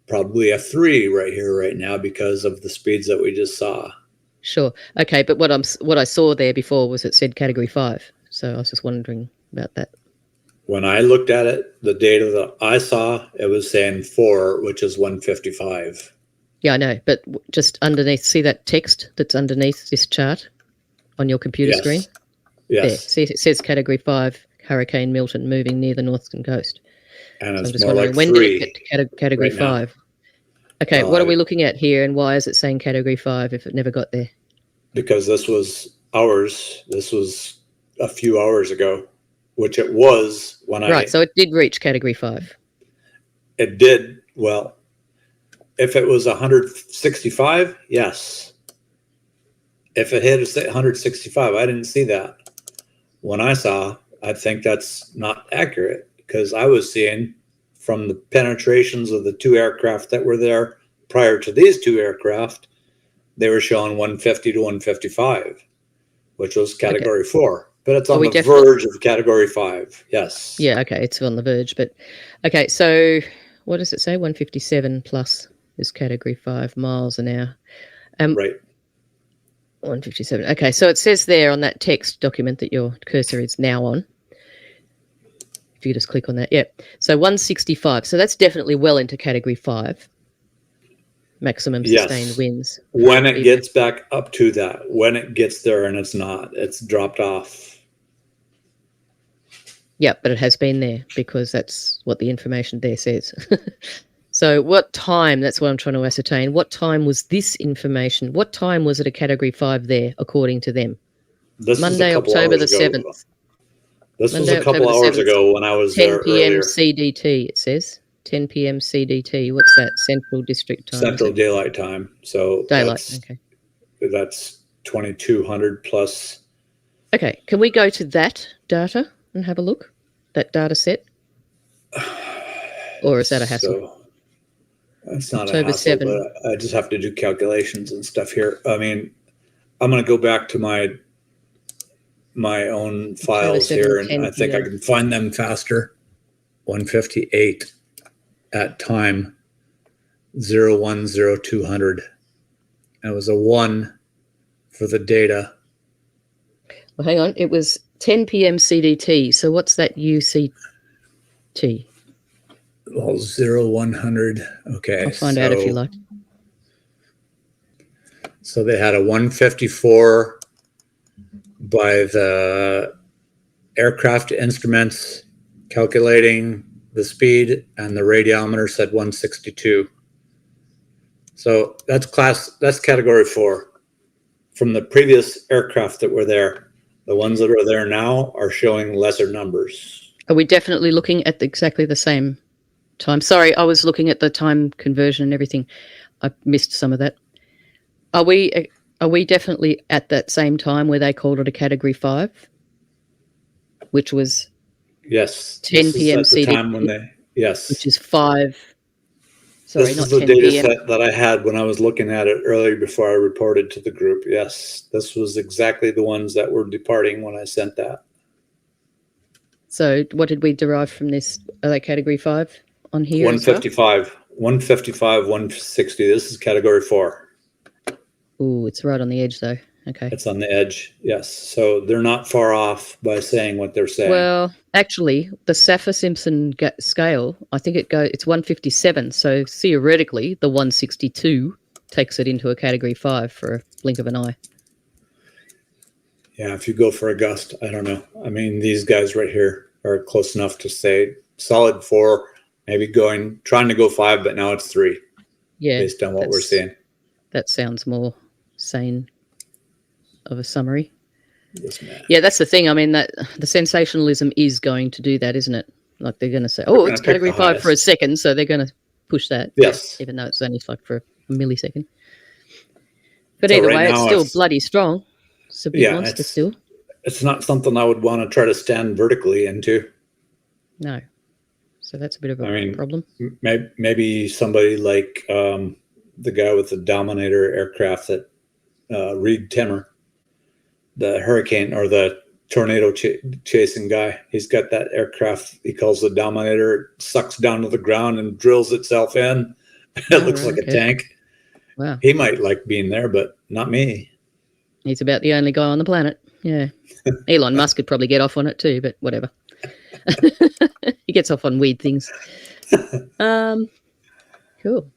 probably a 3 right here, right now, because of the speeds that we just saw. Sure. Okay, but what I saw there before was it said Category 5. So I was just wondering about that. When I looked at it, the data that I saw, it was saying 4, which is 155. Yeah, I know, but just underneath, see that text that's underneath this chart on your computer screen? Yes. There, see, it says Category 5, Hurricane Milton moving near the northern coast. And so it's I'm just more wondering, like when 3 did it get to Category right 5? Okay, what are we looking at here, and why is it saying Category 5 if it never got there? Because this was ours. This was a few hours ago, which it was when Right, so it did reach Category 5. It did. Well, if it was 165, yes. If it hit 165, I didn't see that. When I saw, I think that's not accurate because I was seeing from the penetrations of the 2 aircraft that were there prior to these 2 aircraft, they were showing 150 to 155, which was Category 4. But it's on the verge of Category 5, yes. Yeah, okay, it's on the verge. But, okay, so what does it say? 157 plus is Category 5 miles an hour. Right. 157. Okay, so it says there on that text document that your cursor is now on. If you just click on that, So 165. So that's definitely well into Category 5. Maximum sustained winds. When it gets back up to that, when it gets there, and it's dropped off. Yeah, but it has been there because that's what the information there says. So what time, that's what I'm trying to ascertain, what time was this information? What time was it a Category 5 there, according to them? This Monday, October the 7th. This was a couple hours ago when I was there 10 p.m. earlier. CDT, it says. 10 p.m. CDT. What's that? Central District Time. Central Daylight Time. So Daylight, that's 2200 plus. Okay, can we go to that data and have a look? That data set? Or is that a hassle? So, it's not October a hassle, 7. but I just have to do calculations and stuff here. I mean, I'm going to go back to my own files here, and I think I can find them faster. 158 at time 010200. It was a 1 for the data. Well, hang on. It was 10 p.m. CDT. So what's that UCT? Well, 0100. Okay. I'll find out if you like. So they had a 154 by the aircraft instruments calculating the speed, and the radiometer said 162. So that's Category 4. From the previous aircraft that were there, the ones that are there now are showing lesser numbers. Are we definitely looking at exactly the same time? Sorry, I was looking at the time conversion and everything. I missed some of that. Are we definitely at that same time where they called it a Category 5, which was 10 p.m. CDT? Yes. Which is 5. Sorry, this not is the 10 data p.m. set that I had when I was looking at it earlier before I reported to the group. Yes, this was exactly the ones that were departing when I sent that. So what did we derive from this? Are they Category 5 on here? 155, 155, 160. This is Category 4. Ooh, it's right on the edge though. Okay. It's on the edge, yes. So they're not far off by saying what they're saying. Well, actually, the Saffir-Simpson scale, I think it's 157. So theoretically, the 162 takes it into a Category 5 for a blink of an eye. Yeah, if you go for a gust, I don't know. I mean, these guys right here are close enough to say solid 4, maybe trying to go 5, but now it's 3. Yeah, based on what we're seeing. That sounds more sane of a summary. Yes, ma'am. Yeah, that's the thing. I mean, that the sensationalism is going to do that, isn't it? Like they're going to say, "Oh, it's Category 5 for a second," so they're going to push that. Yes, even though it's only like for a millisecond. But either way, it's still bloody strong. It's a big monster still. It's not something I would want to try to stand vertically into. No. So that's a bit of a problem. Maybe somebody like the guy with the Dominator aircraft that Reed Timmer, the hurricane or the tornado chasing guy. He's got that aircraft he calls the Dominator. It sucks down to the ground and drills itself in. It looks like a tank. Wow. He might like being there, but not me. He's about the only guy on the planet. Yeah. Elon Musk could probably get off on it too, but whatever. He gets off on weird things. Cool. All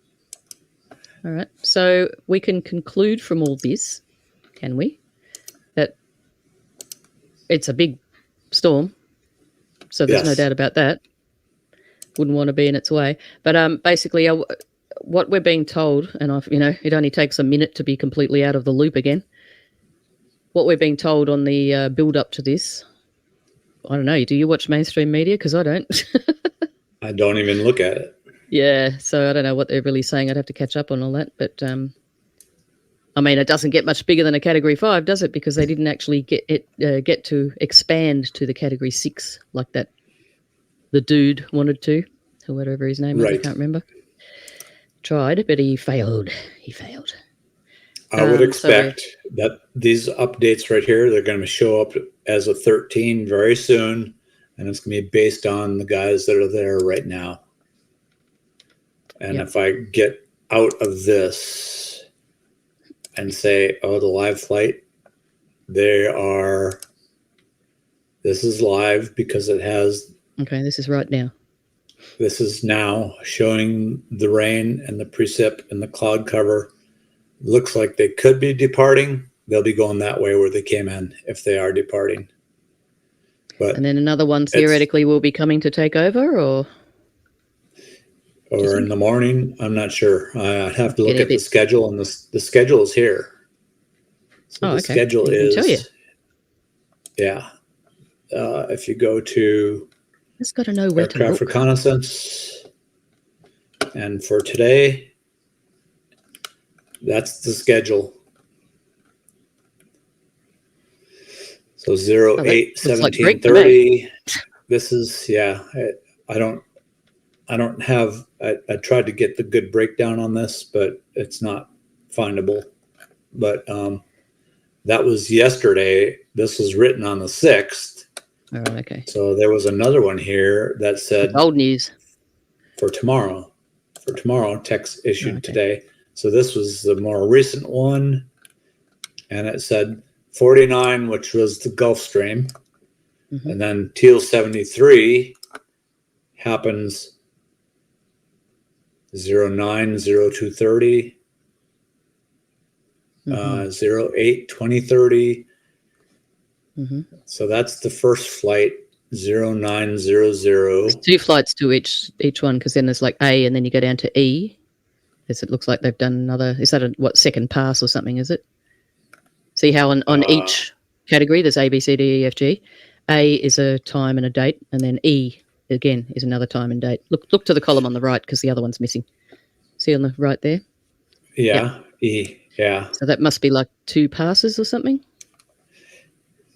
right. So we can conclude from all this, can we, that it's a big storm. So there's no doubt about that. Wouldn't want to be in its way. But basically, what we're being told, and it only takes a minute to be completely out of the loop again. What we're being told on the build up to this, I don't know. Do you watch mainstream media? Because I don't. I don't even look at it. Yeah, so I don't know what they're really saying. I'd have to catch up on all that. But, I mean, it doesn't get much bigger than a Category 5, does it? Because they didn't actually get to expand to the Category 6 like that the dude wanted to, or whatever his name is. I can't remember. Tried, but he failed. I would expect that these updates right here, they're going to show up as a 13 very soon, and it's going to be based on the guys that are there right now. And if I get out of this and say, oh, the live flight, this is live because it has... Okay, this is right now. This is now showing the rain and the precip and the cloud cover. Looks like they could be departing. They'll be going that way where they came in if they are departing. And then another one theoretically will be coming to take over, or in the morning. I'm not sure. I'd have to look at the schedule, and the schedule is here. So the schedule is. Tell you. Yeah. If you go to just got to know where aircraft to look. Reconnaissance, and for today, that's the schedule. So 08/17/30. This is I don't have. I tried to get the good breakdown on this, but it's not findable. But that was yesterday. This was written on the 6th. Oh, okay. So there was another one here that said old news for tomorrow. For tomorrow, text issued today. So this was the more recent one, and it said 49, which was the Gulf Stream, and then Teal 73 happens 09/02/30, 08/20/30. So that's the first flight, 09/00. There's 2 flights to each one, because then there's like A, and then you go down to E. As it looks like they've done another. Is that second pass or something? Is it? See how on each category there's A, B, C, D, E, F, G. A is a time and a date, and then E again is another time and date. Look to the column on the right, because the other one's missing. See on the right there? Yeah. E. Yeah. So that must be like 2 passes or something.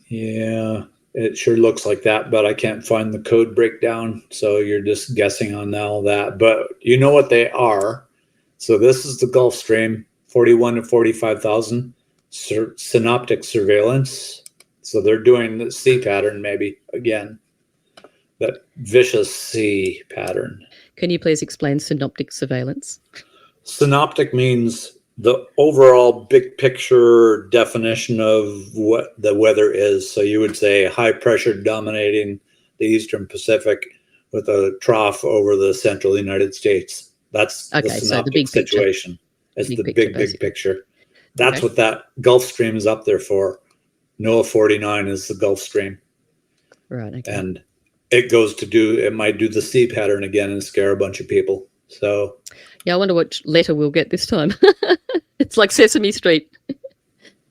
Yeah, it sure looks like that, but I can't find the code breakdown. So you're just guessing on all that, but you know what they are. So this is the Gulf Stream, 41 to 45,000 synoptic surveillance. So they're doing the C pattern maybe again, that vicious C pattern. Can you please explain synoptic surveillance? Synoptic means the overall big picture definition of what the weather is. So you would say high pressure dominating the Eastern Pacific with a trough over the central United States. That's the synoptic situation. It's the big picture. That's what that Gulf Stream is up there for. NOAA 49 is the Gulf Stream. Right. Okay. And it might do the sea pattern again and scare a bunch of people. So yeah, I wonder what letter we'll get this time. It's like Sesame Street.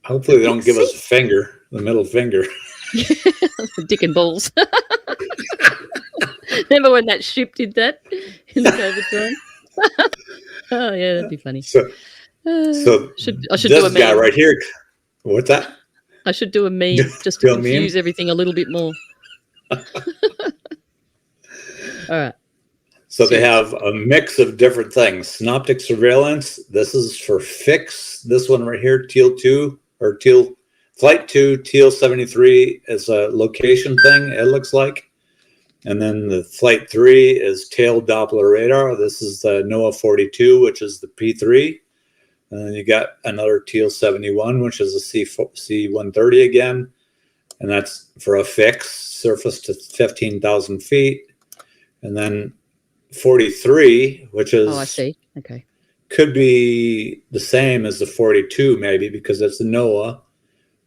Hopefully they don't give us a finger, the middle finger. Dick and balls. Remember when that ship did that in the COVID time? Oh yeah, that'd be funny. So I should do a meme. Guy right here. What's that? I should do a meme just to confuse everything a little bit more. All right. So they have a mix of different things. Synoptic surveillance. This is for fix. This one right here, Teal 2 or Flight 2, Teal 73 is a location thing, it looks like. And then the Flight 3 is tail Doppler radar. This is the NOAA 42, which is the P3. And then you got another Teal 71, which is a C-130 again. And that's for a fix, surface to 15,000 feet. And then 43, which is... Oh, I see. Okay. Could be the same as the 42, maybe, because it's a NOAA.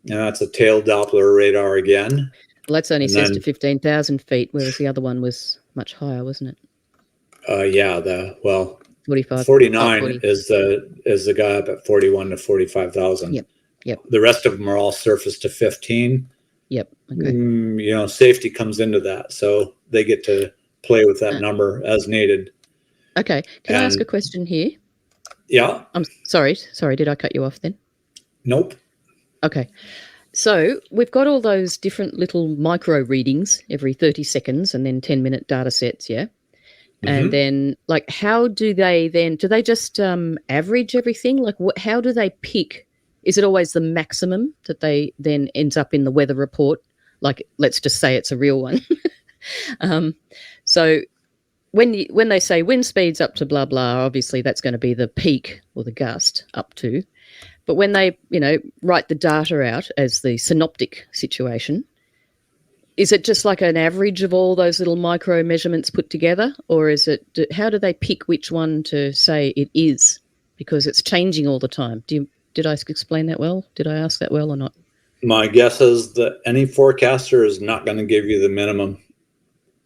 And that's a tail Doppler radar again. Well, that's only says to 15,000 feet, whereas the other one was much higher, wasn't it? Yeah, 45. 49 is the guy up at 41 to 45,000. Yep. The rest of them are all surface to 15. Yep. Okay. Safety comes into that, so they get to play with that number as needed. Okay. Can I ask a question here? Yeah. I'm sorry. Did I cut you off then? Nope. Okay. So we've got all those different little micro readings every 30 seconds and then 10-minute data sets, yeah? Mm-hmm. And then, how do they just average everything? How do they pick? Is it always the maximum that they then ends up in the weather report? Let's just say it's a real one. So when they say wind speeds up to blah, blah, obviously that's going to be the peak or the gust up to. But when they, write the data out as the synoptic situation, is it just like an average of all those little micro measurements put together? Or how do they pick which one to say it is? Because it's changing all the time. Did I explain that well? Did I ask that well or not? My guess is that any forecaster is not going to give you the minimum.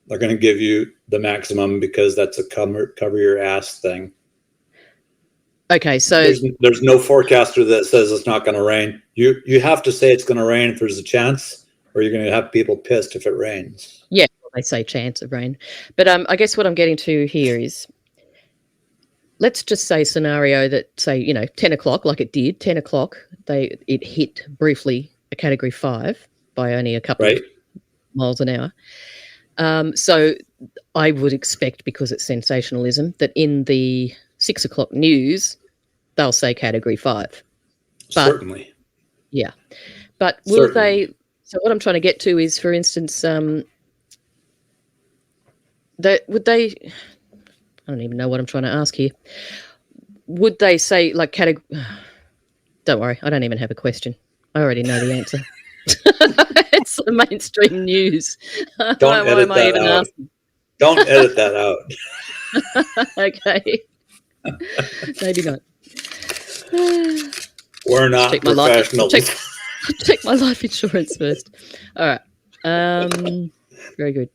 They're going to give you the maximum because that's a cover your ass thing. Okay, so there's no forecaster that says it's not going to rain. You have to say it's going to rain if there's a chance, or you're going to have people pissed if it rains. Yeah, they say chance of rain. But I guess what I'm getting to here is, let's just say scenario that, say, 10 o'clock, like it did, 10 o'clock, it hit briefly a Category 5 by only a couple of miles an hour. So I would expect, because it's sensationalism, that in the 6 o'clock news, they'll say Category 5. But, certainly. Yeah. But will they... So what I'm trying to get to is, for instance, would they... I don't even know what I'm trying to ask here. Would they say, category... Don't worry, I don't even have a question. I already know the answer. It's the mainstream news. Don't edit that out. Don't edit that out. Okay. Maybe not. We're not professionals. Check my life insurance first. All right. Very good.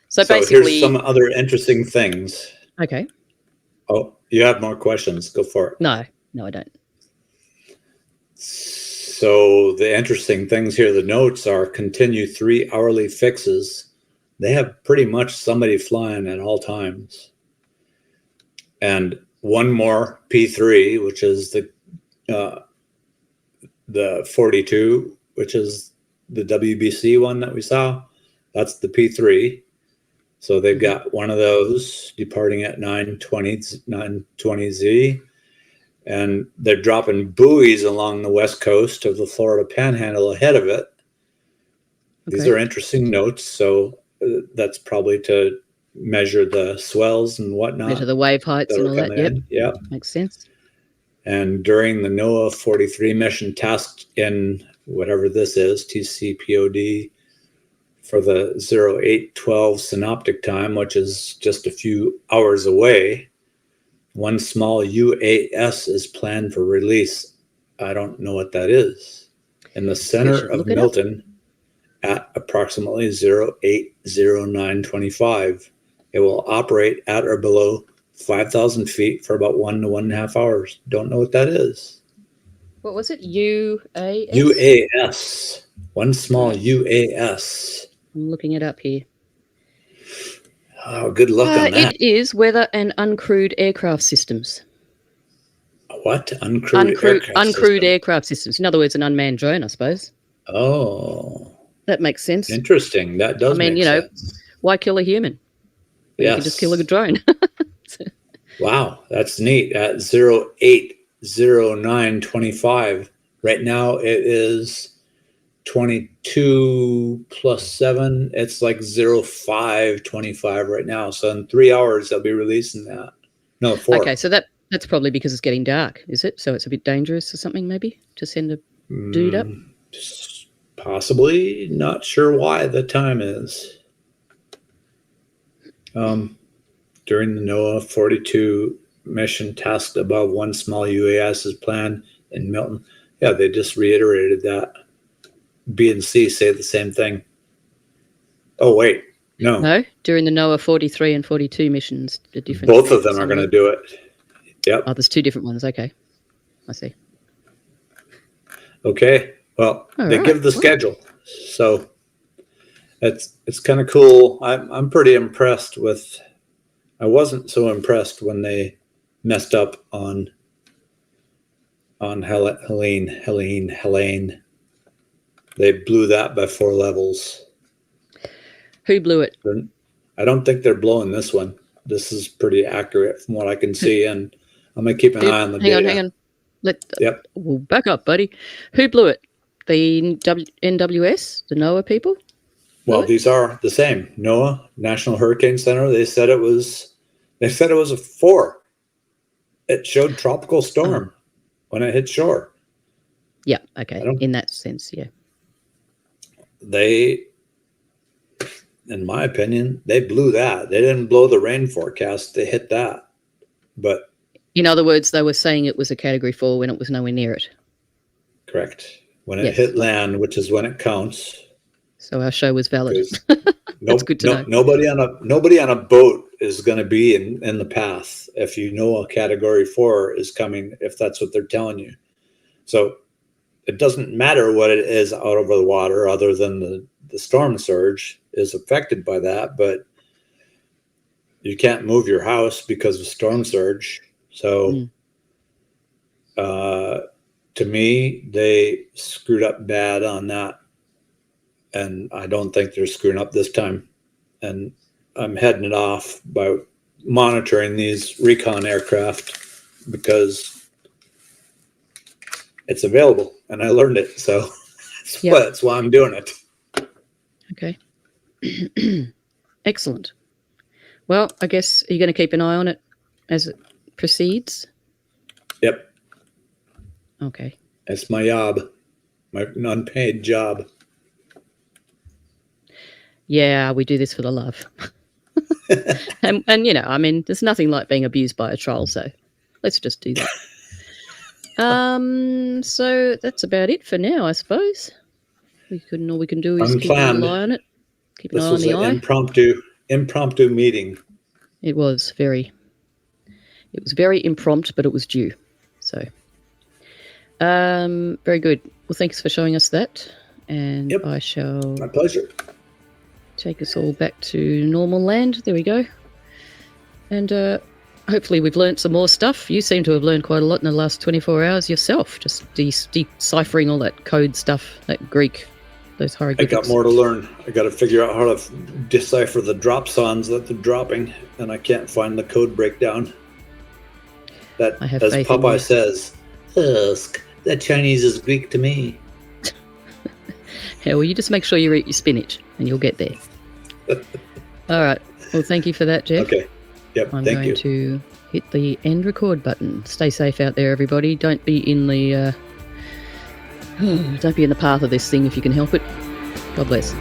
So basically, here's some other interesting things. Okay. Oh, you have more questions? Go for it. No, I don't. So the interesting things here, the notes are continue 3 hourly fixes. They have pretty much somebody flying at all times. And one more P3, which is the 42, which is the WBC one that we saw. That's the P3. So they've got one of those departing at 9:20Z. And they're dropping buoys along the west coast of the Florida Panhandle ahead of it. Okay. These are interesting notes. So that's probably to measure the swells and whatnot. Measure the wave heights and all that. Yep. Yeah. Makes sense. And during the NOAA 43 mission tasked in whatever this is, TCPOD, for the 0812 synoptic time, which is just a few hours away, one small UAS is planned for release. I don't know what that is. In the center of MILTON at approximately 080925. It will operate at or below 5,000 feet for about 1 to 1.5 hours. Don't know what that is. What was it? UAS? UAS. One small UAS. I'm looking it up here. Oh, good luck on that. It is weather and uncrewed aircraft systems. What? Uncrewed aircraft systems. In other words, an unmanned drone, I suppose. Oh. That makes sense. Interesting. That does make sense. Why kill a human? Yes. You can just kill a drone. Wow, that's neat. At 080925. Right now it is 22 plus 7. It's like 0525 right now. So in 3 hours they'll be releasing that. No, 4. Okay, so that's probably because it's getting dark, is it? So it's a bit dangerous or something, maybe, to send a dude up? Possibly. Not sure why the time is. During the NOAA 42 mission tasked above, one small UAS is planned in MILTON. Yeah, they just reiterated that. B and C say the same thing. Oh, wait. No, during the NOAA 43 and 42 missions, the different. Both of them are going to do it. Yep. Oh, there's 2 different ones. Okay. I see. Okay. Well, they give the schedule. So it's kind of cool. I'm pretty impressed with. I wasn't so impressed when they messed up on Helene. They blew that by 4 levels. Who blew it? I don't think they're blowing this one. This is pretty accurate from what I can see, and I'm gonna keep an eye on the data. Hang on. We'll back up, buddy. Who blew it? The NWS, the NOAA people? Well, these are the same. NOAA, National Hurricane Center. They said it was a 4. It showed tropical storm when it hit shore. Yeah. Okay. In that sense, yeah. They, in my opinion, they blew that. They didn't blow the rain forecast. They hit that. But in other words, they were saying it was a Category 4 when it was nowhere near it. Correct. When it hit land, which is when it counts. So our show was valid. That's good to know. Nobody on a boat is going to be in the path if you know a Category 4 is coming, if that's what they're telling you. So it doesn't matter what it is out over the water, other than the storm surge is affected by that. But you can't move your house because of storm surge. So to me, they screwed up bad on that. And I don't think they're screwing up this time. And I'm heading it off by monitoring these recon aircraft because it's available and I learned it. So that's why I'm doing it. Okay. Excellent. Well, I guess are you going to keep an eye on it as it proceeds? Yep. Okay. That's my job, my unpaid job. Yeah, we do this for the love. and I mean, there's nothing like being abused by a troll, so let's just do that. So that's about it for now, I suppose. All we can do is keep an eye on it. Keep an eye on the eye. This was an impromptu meeting. It was very impromptu, but it was due. So, very good. Well, thanks for showing us that, and I shall. My pleasure. Take us all back to normal land. There we go. And hopefully we've learned some more stuff. You seem to have learned quite a lot in the last 24 hours yourself, just deciphering all that code stuff, that Greek, those hieroglyphics. I got more to learn. I got to figure out how to decipher the drop sondes that they're dropping, and I can't find the code breakdown. That, as Popeye says, that Chinese is Greek to me. Yeah, well, you just make sure you eat your spinach and you'll get there. All right. Well, thank you for that, Jeff. Okay. Yep. I'm going to hit the end record button. Stay safe out there, everybody. Don't be in the path of this thing if you can help it. God bless.